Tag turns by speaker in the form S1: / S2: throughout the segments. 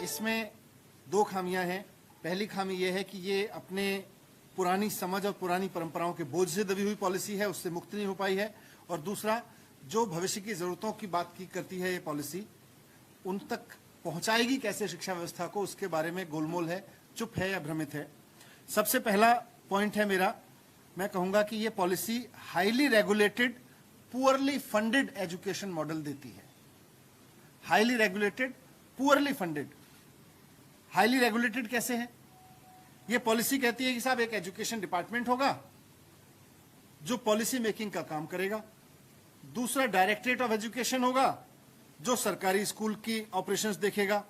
S1: इसमें दो खामियां हैं। पहली खामी यह है कि ये अपने पुरानी समझ और पुरानी परंपराओं के बोझ से दबी हुई पॉलिसी है, उससे मुक्त नहीं हो पाई है। और दूसरा, जो भविष्य की जरूरतों की बात की करती है ये पॉलिसी, उन तक पहुंचाएगी कैसे शिक्षा व्यवस्था को, उसके बारे में गोलमोल है, चुप है या भ्रमित है। सबसे पहला पॉइंट है मेरा, मैं कहूंगा कि ये policy highly regulated poorly funded education model देती है। Highly regulated poorly funded. Highly regulated कैसे है? ये पॉलिसी कहती है कि साहब एक एजुकेशन डिपार्टमेंट होगा जो पॉलिसी मेकिंग का काम करेगा, दूसरा डायरेक्टरेट ऑफ एजुकेशन होगा जो सरकारी स्कूल की ऑपरेशंस देखेगा,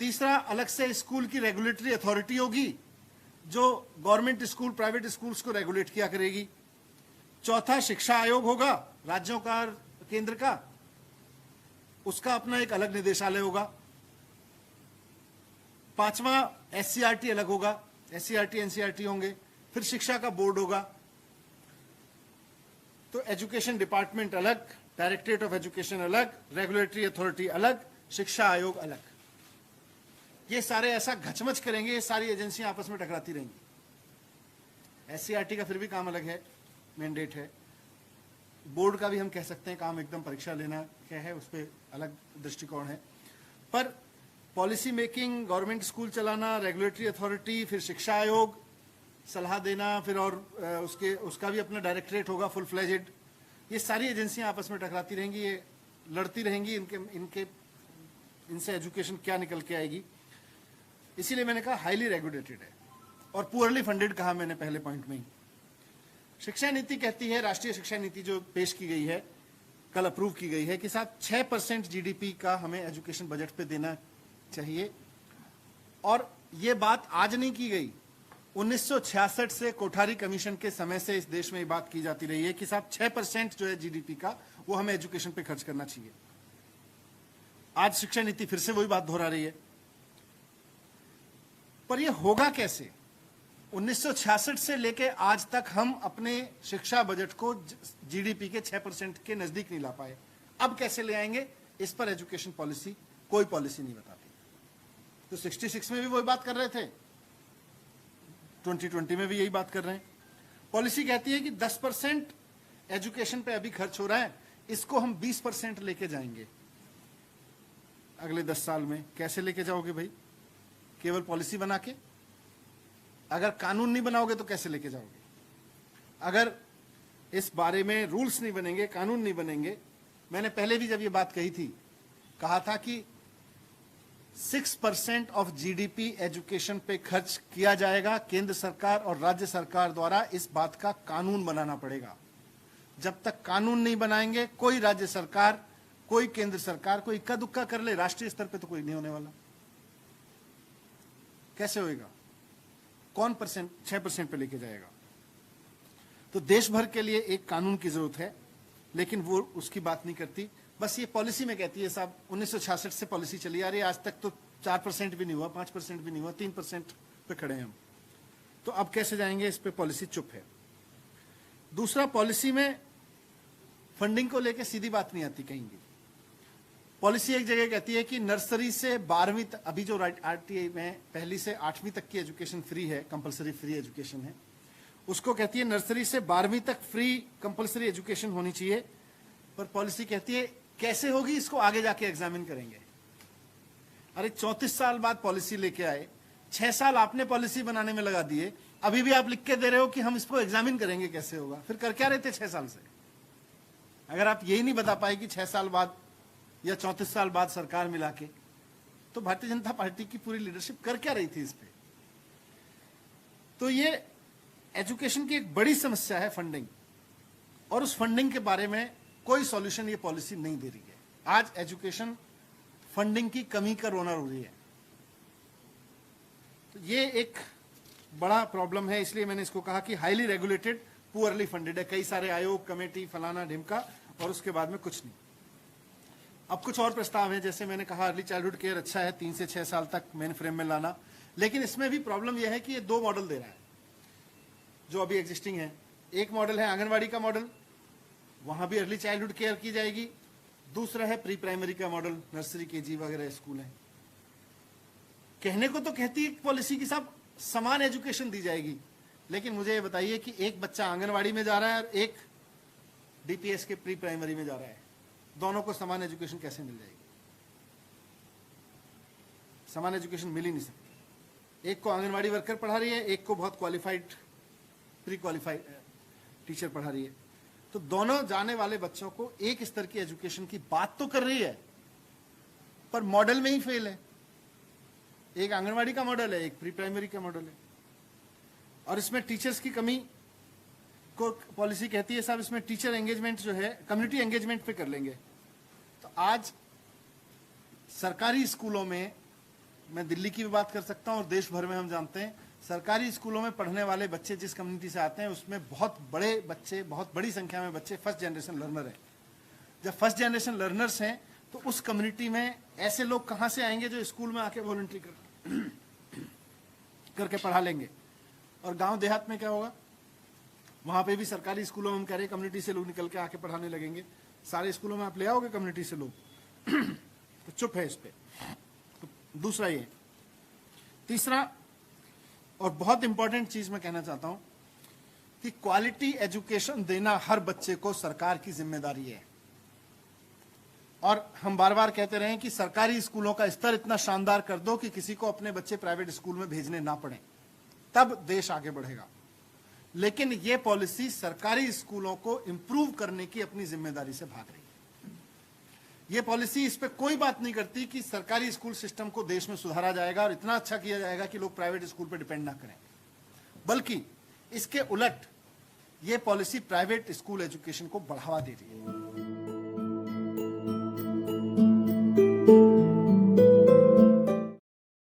S1: तीसरा अलग से स्कूल की रेगुलेटरी अथॉरिटी होगी जो गवर्नमेंट स्कूल प्राइवेट स्कूल्स को रेगुलेट किया करेगी, चौथा शिक्षा आयोग होगा राज्यों का केंद्र का, उसका अपना एक अलग निदेशालय होगा, पांचवा एससीईआरटी अलग होगा, एससीईआरटी एनसीईआरटी होंगे, फिर शिक्षा का बोर्ड होगा। तो एजुकेशन डिपार्टमेंट अलग, डायरेक्टरेट ऑफ एजुकेशन अलग, रेगुलेटरी अथॉरिटी अलग, शिक्षा आयोग अलग। ये सारे ऐसा घचमच करेंगे, ये सारी एजेंसियां आपस में टकराती रहेंगी। एससीईआरटी का फिर भी काम अलग है, मैंडेट है। बोर्ड का भी हम कह सकते हैं काम एकदम परीक्षा लेना क्या है, उस पर अलग दृष्टिकोण है। पर पॉलिसी मेकिंग, गवर्नमेंट स्कूल चलाना, रेगुलेटरी अथॉरिटी, फिर शिक्षा आयोग, सलाह देना, फिर और उसका भी अपना डायरेक्टरेट होगा फुल फ्लेजेड। ये सारी एजेंसियां आपस में टकराती रहेंगी, ये लड़ती रहेंगी, इनसे एजुकेशन क्या निकल के आएगी। इसीलिए मैंने कहा हाईली रेगुलेटेड है और पुअरली फंडेड कहा मैंने पहले पॉइंट में ही। शिक्षा नीति कहती है, राष्ट्रीय शिक्षा नीति जो पेश की गई है, कल अप्रूव की गई है कि साथ 6% जीडीपी का हमें एजुकेशन बजट पे देना चाहिए। और ये बात आज नहीं की गई, 1966 से कोठारी कमीशन के समय से इस देश में ये बात की जाती रही है कि साहब 6% जो है जीडीपी का वो हमें एजुकेशन पे खर्च करना चाहिए। आज शिक्षा नीति फिर से वही बात दोहरा रही है। पर ये होगा कैसे? 1966 से लेके आज तक हम अपने शिक्षा बजट को जीडीपी के 6% के नजदीक नहीं ला पाए। अब कैसे ले आएंगे? इस पर एजुकेशन पॉलिसी कोई पॉलिसी नहीं बताती। तो 66 में भी वही बात कर रहे थे, 2020 में भी यही बात कर रहे हैं। पॉलिसी कहती है कि 10% एजुकेशन पे अभी खर्च हो रहा है, इसको हम 20% लेके जाएंगे अगले 10 साल में। कैसे लेके जाओगे भाई? केवल पॉलिसी बना के? अगर कानून नहीं बनाओगे तो कैसे लेके जाओगे? अगर इस बारे में रूल्स नहीं बनेंगे, कानून नहीं बनेंगे। मैंने पहले भी जब ये बात कही थी, कहा था कि 6% ऑफ जीडीपी एजुकेशन पे खर्च किया जाएगा। केंद्र सरकार और राज्य सरकार द्वारा इस बात का कानून बनाना पड़ेगा। जब तक कानून नहीं बनाएंगे, कोई राज्य सरकार, कोई केंद्र सरकार, कोई इक्का दुक्का कर ले, राष्ट्रीय स्तर पे तो कोई नहीं होने वाला। कैसे होएगा? कौन 6% पे लेके जाएगा? तो देश भर के लिए एक कानून की जरूरत है, लेकिन वो उसकी बात नहीं करती। बस ये पॉलिसी में कहती है साहब 1966 से पॉलिसी चली आ रही है, आज तक तो 4% भी नहीं हुआ, 5% भी नहीं हुआ, 3% पे खड़े हैं हम। तो अब कैसे जाएंगे? इस पे पॉलिसी चुप है। दूसरा, पॉलिसी में फंडिंग को लेकर सीधी बात नहीं आती कहीं भी। पॉलिसी एक जगह कहती है कि नर्सरी से 12वीं तक, अभी जो आरटीआई में पहली से 8वीं तक की एजुकेशन फ्री है, कंपलसरी फ्री एजुकेशन है, उसको कहती है नर्सरी से 12वीं तक फ्री कंपलसरी एजुकेशन होनी चाहिए। पर पॉलिसी कहती है कैसे होगी, इसको आगे जाके एग्जामिन करेंगे। अरे 34 साल बाद पॉलिसी लेके आए, 6 साल आपने पॉलिसी बनाने में लगा दिए, अभी भी आप लिख के दे रहे हो कि हम इसको एग्जामिन करेंगे, कैसे होगा? फिर कर क्या रहे थे 6 साल से? अगर आप यही नहीं बता पाए कि 6 साल बाद या 34 साल बाद सरकार मिला के, तो भारतीय जनता पार्टी की पूरी लीडरशिप कर क्या रही थी इस पे? तो ये एजुकेशन की एक बड़ी समस्या है फंडिंग, और उस फंडिंग के बारे में कोई सॉल्यूशन ये पॉलिसी नहीं दे रही है। आज एजुकेशन फंडिंग की कमी का रोना रो रही है। तो ये एक बड़ा प्रॉब्लम है, इसलिए मैंने इसको कहा कि हाईली रेगुलेटेड पुअरली फंडेड है। कई सारे आयोग, कमेटी, फलाना ढिमका, और उसके बाद में कुछ नहीं। अब कुछ और प्रस्ताव हैं, जैसे मैंने कहा अर्ली चाइल्डहुड केयर अच्छा है, 3 से 6 साल तक मेन फ्रेम में लाना, लेकिन इसमें भी प्रॉब्लम यह है कि ये 2 मॉडल दे रहा है जो अभी एग्जिस्टिंग है। एक मॉडल है आंगनवाड़ी का मॉडल, वहां भी अर्ली चाइल्डहुड केयर की जाएगी। दूसरा है प्री प्राइमरी का मॉडल, नर्सरी, केजी वगैरह स्कूल है। कहने को तो कहती है पॉलिसी की साहब समान एजुकेशन दी जाएगी, लेकिन मुझे ये बताइए कि एक बच्चा आंगनवाड़ी में जा रहा है और एक डीपीएस के प्री प्राइमरी में जा रहा है, दोनों को समान एजुकेशन कैसे मिल जाएगी? समान एजुकेशन मिल ही नहीं सकती। एक को आंगनवाड़ी वर्कर पढ़ा रही है, एक को बहुत क्वालिफाइड प्री क्वालिफाइड टीचर पढ़ा रही है, तो दोनों जाने वाले बच्चों को एक स्तर की एजुकेशन की बात तो कर रही है, पर मॉडल में ही फेल है। एक आंगनवाड़ी का मॉडल है, एक प्री प्राइमरी का मॉडल है, और इसमें टीचर्स की कमी को पॉलिसी कहती है साहब इसमें टीचर एंगेजमेंट जो है कम्युनिटी एंगेजमेंट पे कर लेंगे। तो आज सरकारी स्कूलों में, मैं दिल्ली की भी बात कर सकता हूं और देश भर में हम जानते हैं, सरकारी स्कूलों में पढ़ने वाले बच्चे जिस कम्युनिटी से आते हैं उसमें बहुत बड़े बच्चे, बहुत बड़ी संख्या में बच्चे फर्स्ट जनरेशन लर्नर हैं। जब फर्स्ट जनरेशन लर्नर्स हैं तो उस कम्युनिटी में ऐसे लोग कहां से आएंगे जो स्कूल में आके वॉलंटरी करके पढ़ा लेंगे? और गांव देहात में क्या होगा? वहां पे भी सरकारी स्कूलों में हम कह रहे हैं कम्युनिटी से लोग निकल के आके पढ़ाने लगेंगे। सारे स्कूलों में आप ले आओगे कम्युनिटी से लोग? तो चुप है इस पे। तो दूसरा ये, तीसरा और बहुत इंपॉर्टेंट चीज मैं कहना चाहता हूं कि क्वालिटी एजुकेशन देना हर बच्चे को सरकार की जिम्मेदारी है। और हम बार बार कहते रहे कि सरकारी स्कूलों का स्तर इतना शानदार कर दो कि किसी को अपने बच्चे प्राइवेट स्कूल में भेजने ना पड़े, तब देश आगे बढ़ेगा। लेकिन ये पॉलिसी सरकारी स्कूलों को इंप्रूव करने की अपनी जिम्मेदारी से भाग रही है। ये पॉलिसी इस पे कोई बात नहीं करती कि सरकारी स्कूल सिस्टम को देश में सुधारा जाएगा और इतना अच्छा किया जाएगा कि लोग प्राइवेट स्कूल पर डिपेंड ना करें, बल्कि इसके उलट ये पॉलिसी प्राइवेट स्कूल एजुकेशन को बढ़ावा दे रही है।